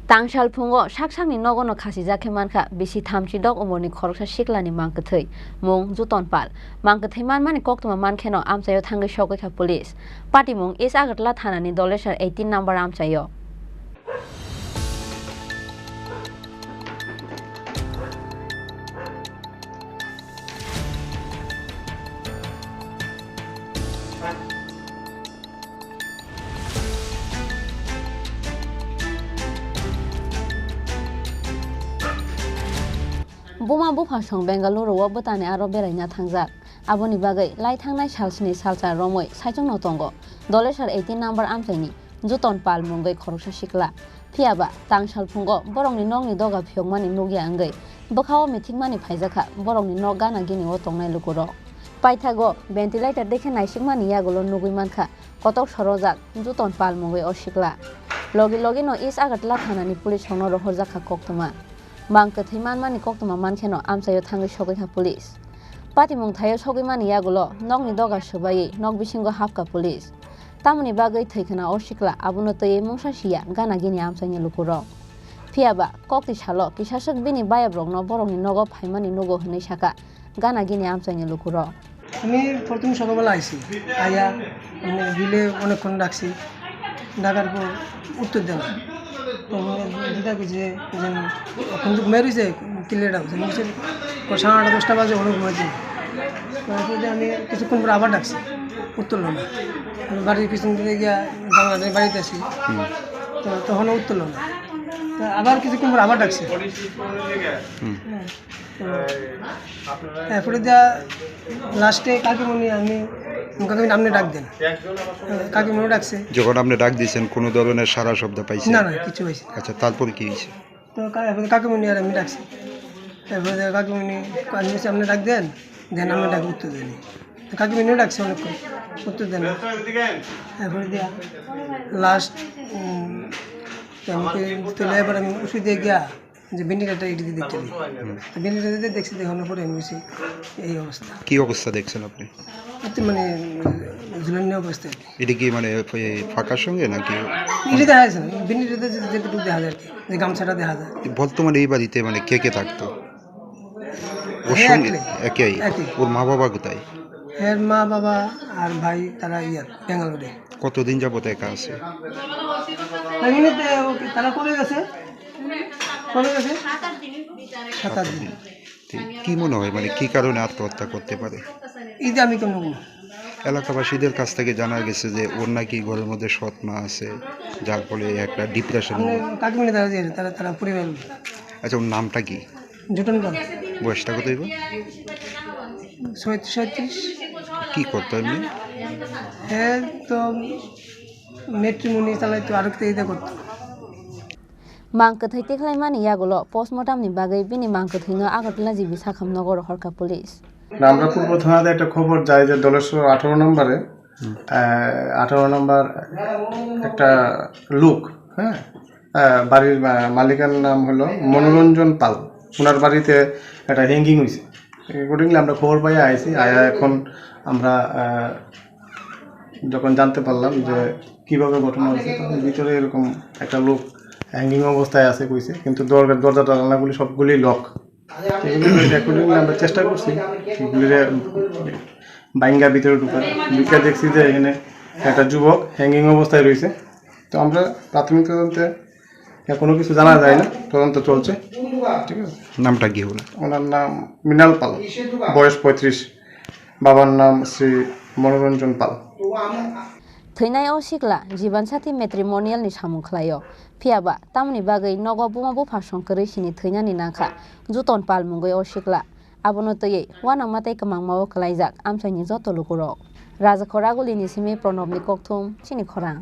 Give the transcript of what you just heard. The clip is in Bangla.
Tangshal phungo saksangni nogono khasijake mankha bisi thamchidok umorni khoroksa siklani mangkthei mung juton pal mangkthei manmani koktoma mankheno amchayo thangai sokha police party mung is agartla thanani dolesar 18 number amchayo Buma bufasong Bengaluru wa butani aro beraina thangjak aboni bagai lai thangnai salsini salcha romoi saijong no tongo dolesar 18 number amchaini juton pal mungai khoroksa sikla phiaba tangsal phungo borongni nongni doga phiokmani nugya angai bokhao mithikmani phaijaka borongni nog gana gini o tongnai lukuro paithago ventilator dekhe naisikmani yagulo nugui mankha kotok sorojak juton pal mungai o sikla logi no is agatla thanani police hono rohorjaka koktoma Mangkthei manmani koktoma mankheno amchayo thangai sokha police patimung thayo sogimani yagulo nokni doga subai nok bisingo hapka police tamoni bagai thaikhana osikla abuno tei mungsa sia gana gini amchaini lukuro phiaba kokti salo kisasak bini bayabrokno borongni nogo phaimani nugo hwnai saka gana gini amchaini lukuro আমি প্রথম সকালবেলা আইছি আয়া বিলে অনেকক্ষণ ডাকছি ডাকার পর উত্তর দেন দিদা কিছু এখন তো মেরেছে ক্লিয়ার হচ্ছে সাড়ে 9:30 বাজে অনেক ঘুমাচ্ছি আমি কিছুক্ষণ পরে আবার ডাকছি উত্তর না বাড়ির পিছন দিকে গিয়া বাংলাদেশ বাড়িতে আসি তো তখনও উত্তর না আবার কিছুক্ষণ পরে আবার ডাকছি এরপরে যা লাস্টে কাকিমণি আমি কাকিমণি আপনি ডাক দেন কাকিমণি ডাকছে যখন আপনি ডাক দিয়েছেন কোনো ধরনের সারা শব্দ পাইছেন না কিছু হয়েছে আচ্ছা তারপর কি হয়েছে তো কাকিমণি আর আমি ডাকছি তারপরে কাকিমণি আপনি ডাক দেন আমি ডাক উত্তর দেনি কাকিমণিও ডাকছে অনেকক্ষণ উত্তর দেন তারপরে দিয়া লাস্ট আমাকে তুলে এবার আমি ওষুধ দিয়ে গিয়া যে ভেন্টিলেটার এটি দেখতে দিই তো ভেন্টিলেটার দেখছি দেখানোর পরে আমি এই অবস্থা কি অবস্থা দেখছেন আপনি মানে ঝুলানি অবস্থা আর কি এটা কি মানে ফাঁকার সঙ্গে নাকি এটা দেখা যাচ্ছে না ভেন্টিলেটার যেটুকু দেখা যায় আর কি যে গামছাটা দেখা যায় বর্তমানে এই বাড়িতে মানে কে কে থাকতো ওর সঙ্গে একই ওর মা বাবা কোথায় এর মা বাবা আর ভাই তারা বেঙ্গালুরে কতদিন যাবত একা আছে তারা করে গেছে 7-8 দিন কি মনে হয় মানে কি কারণে আত্মহত্যা করতে পারে এই যে আমি কেন এলাকাবাসীদের কাছ থেকে জানা গেছে যে ওর নাকি ঘরের মধ্যে সৎ মা আছে যার ফলে একটা ডিপ্রেশন কাকিমণি তারা পরিবার আচ্ছা ওর নামটা কি জুটন পাল বয়সটা কত হইব 37 কি করতো এমনি হ্যাঁ তো মেট্রিমনি চালাইতো আর একটা করতো Mangkthei teklaimani yagulo postmortemni bagai bini mangkthei agartla jibi sakhamnogor horka police আমরা পূর্ব থানাতে একটা খবর যায় যে দলেশ্বর 18 নম্বরে 18 নম্বর একটা লোক হ্যাঁ বাড়ির মালিকের নাম হলো মনোরঞ্জন পাল ওনার বাড়িতে একটা হ্যাঙ্গিং হয়েছে অ্যাকর্ডিংলি আমরা খবর পাই আইছি আয়া এখন আমরা যখন জানতে পারলাম যে কীভাবে ঘটনা হয়েছে তখন ভিতরে এরকম একটা লোক হ্যাঙ্গিং অবস্থায় আছে কইছে কিন্তু দরজা জানালাগুলি সবগুলি লক এগুলি অ্যাকর্ডিংলি আমরা চেষ্টা করছি এগুলি বাইঙ্গা ভিতরে ঢুকে দেখছি যে এখানে একটা যুবক হ্যাঙ্গিং অবস্থায় রয়েছে তো আমরা প্রাথমিক তদন্তে কোনো কিছু জানা যায় না তদন্ত চলছে ঠিক আছে নামটা কি হলো ওনার নাম মৃণাল পাল বয়স 35 বাবার নাম শ্রী মনোরঞ্জন পাল Thainai o sikla jiban sati matrimonial ni samung khlaio phiaba tamni bagai nogo buma bu phasong kari sini thainani nakha juton pal mungai o sikla abono tei wana matai kamangmao khlaijak amchaini joto lukuro raja khoraguli ni simi pranobni kokthum chini khorang